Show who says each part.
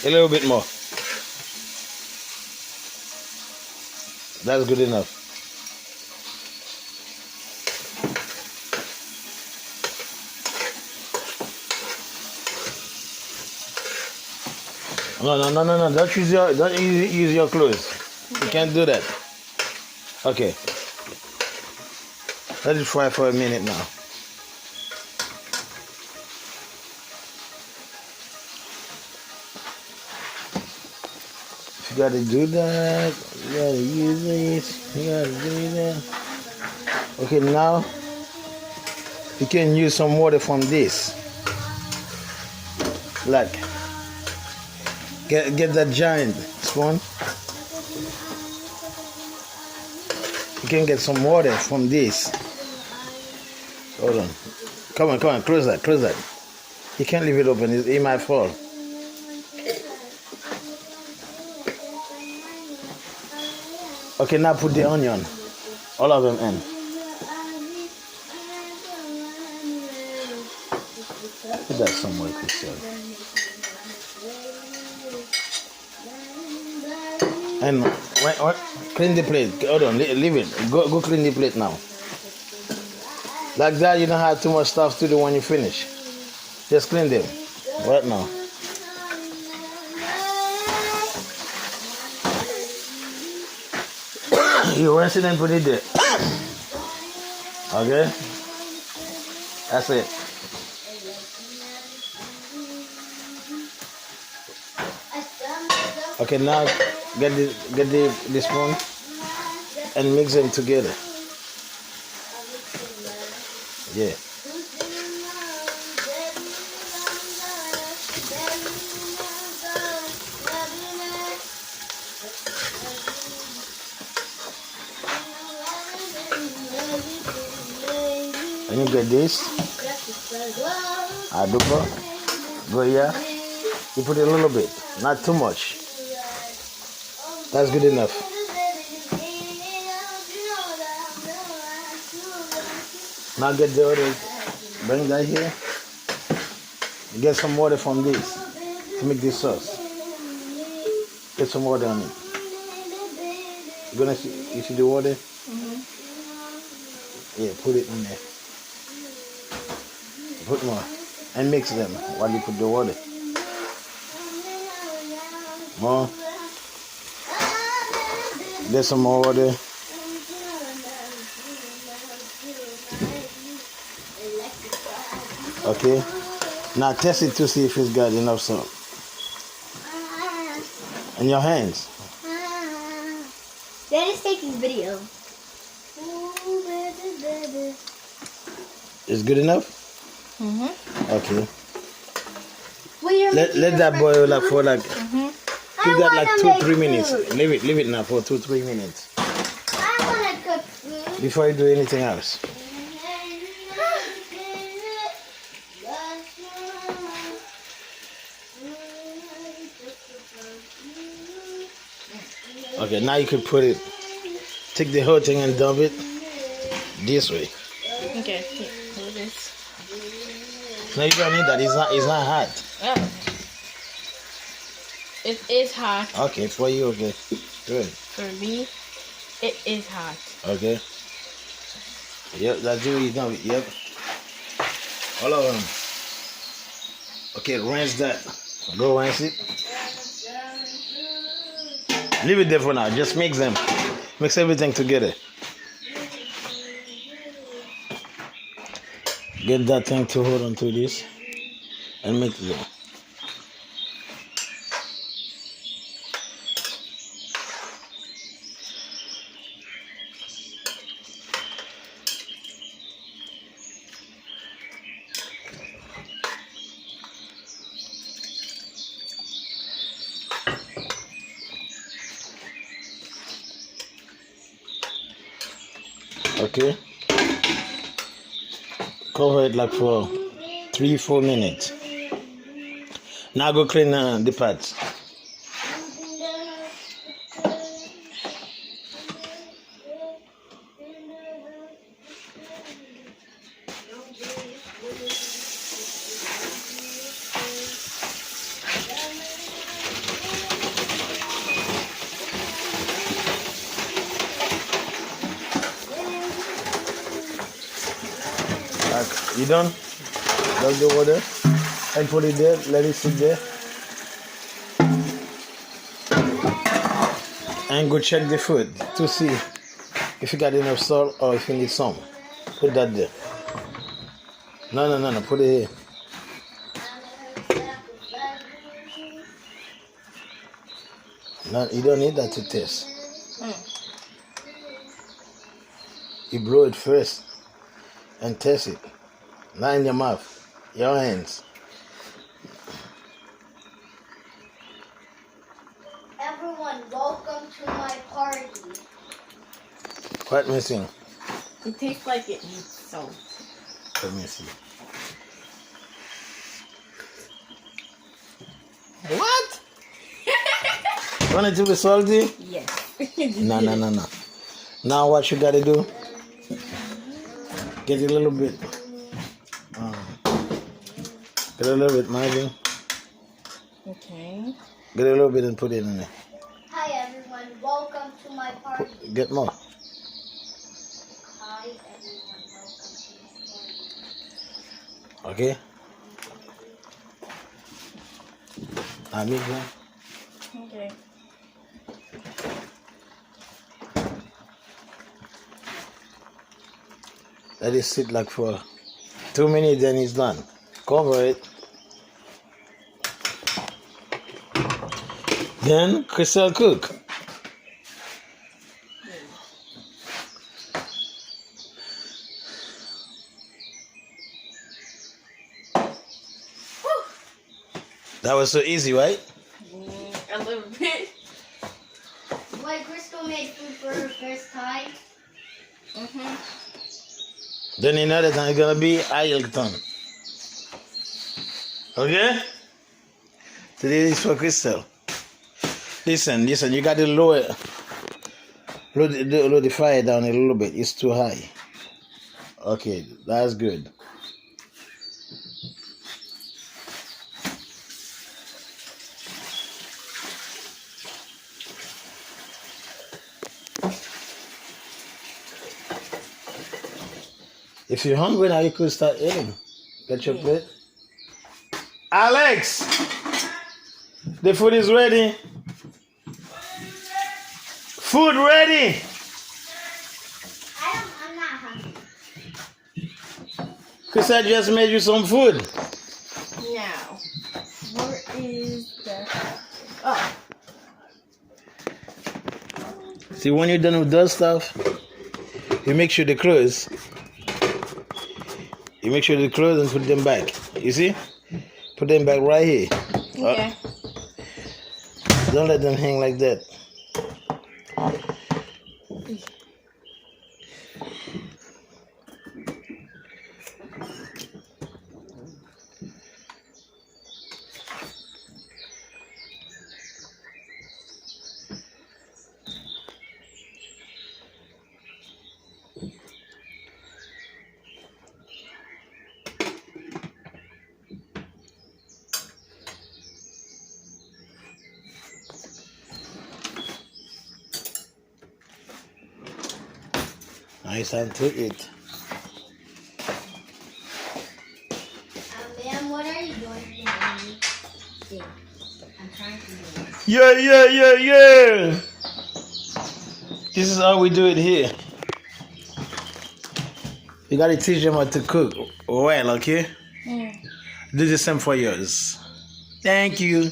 Speaker 1: A little bit more. That's good enough. No. Don't use your clothes. You can't do that. Okay. Let it fry for a minute now. You gotta do that. You gotta use this. You gotta do that. Okay, now you can use some water from this. Like, get that giant spoon. You can get some water from this. Hold on. Come on, close that. You can't leave it open, it might fall. Okay, now put the onion. All of them in. Put that somewhere, Christian. And clean the plate. Hold on, leave it. Go clean the plate now. Like that, you don't have too much stuff to do when you finish. Just clean them right now. You rinse it and put it there. Okay? That's it. Okay, now get the spoon and mix them together. Yeah. And you get this. Adobo. Goya. You put a little bit, not too much. That's good enough. Now get the other, bring that here. Get some water from this to make this sauce. Get some water on it. You see the water? Yeah, put it in there. Put more. And mix them while you put the water. More. Get some more water. Okay. Now test it to see if it's got enough salt. In your hands.
Speaker 2: Daddy's taking video.
Speaker 1: It's good enough? Okay. Let that boil like for like give that like 2-3 minutes. Leave it now for 2-3 minutes.
Speaker 2: I wanna cook food.
Speaker 1: Before you do anything else. Okay, now you can put it, take the whole thing and dump it this way.
Speaker 3: Okay, here, hold this.
Speaker 1: No, you don't need that. It's not hot.
Speaker 3: Oh. It is hot.
Speaker 1: Okay, for you, okay. Good.
Speaker 3: For me, it is hot.
Speaker 1: Okay. Yep, that's it. You done it. Yep. All of them. Okay, rinse that. Go rinse it. Leave it there for now. Just mix them. Mix everything together. Get that thing to hold on to this and mix it. Okay. Cover it like for 3-4 minutes. Now go clean the pots. back. You done? Dump the water. And put it there. Let it sit there. And go check the food to see if you got enough salt or if you need some. Put that there. No. Put it here. No, you don't need that to taste. You blow it first and taste it. Not in your mouth. Your hands.
Speaker 2: Everyone, welcome to my party.
Speaker 1: What missing?
Speaker 3: It tastes like it needs salt.
Speaker 1: Let me see. What? Want it to be salty?
Speaker 3: Yes.
Speaker 1: No. Now what you gotta do? Get a little bit. Get a little bit, Marvin.
Speaker 3: Okay.
Speaker 1: Get a little bit and put it in there.
Speaker 2: Hi everyone, welcome to my party.
Speaker 1: Get more.
Speaker 2: Hi everyone, welcome to my party.
Speaker 1: Okay? Now, me, go.
Speaker 3: Okay.
Speaker 1: Let it sit like for 2 minutes, then it's done. Cover it. Then Crystal cook. That was so easy, right?
Speaker 3: A little bit.
Speaker 2: Wait, Crystal made food for her first time.
Speaker 1: Then another time it's gonna be Ailton. Okay? Today is for Crystal. Listen, you gotta lower the fire down a little bit. It's too high. Okay, that's good. If you're hungry now, you could start eating. Get your plate. Alex! The food is ready. Food ready!
Speaker 2: I'm not hungry.
Speaker 1: Chris, I just made you some food.
Speaker 3: Now, where is the... Oh.
Speaker 1: See, when you're done with that stuff, you make sure they close. You make sure they close and put them back. You see? Put them back right here.
Speaker 3: Okay.
Speaker 1: Don't let them hang like that. Nice time to eat.
Speaker 2: Ma'am, what are you doing? I'm trying to do this.
Speaker 1: Yeah. This is how we do it here. You gotta teach them how to cook well, okay? Do the same for yours. Thank you.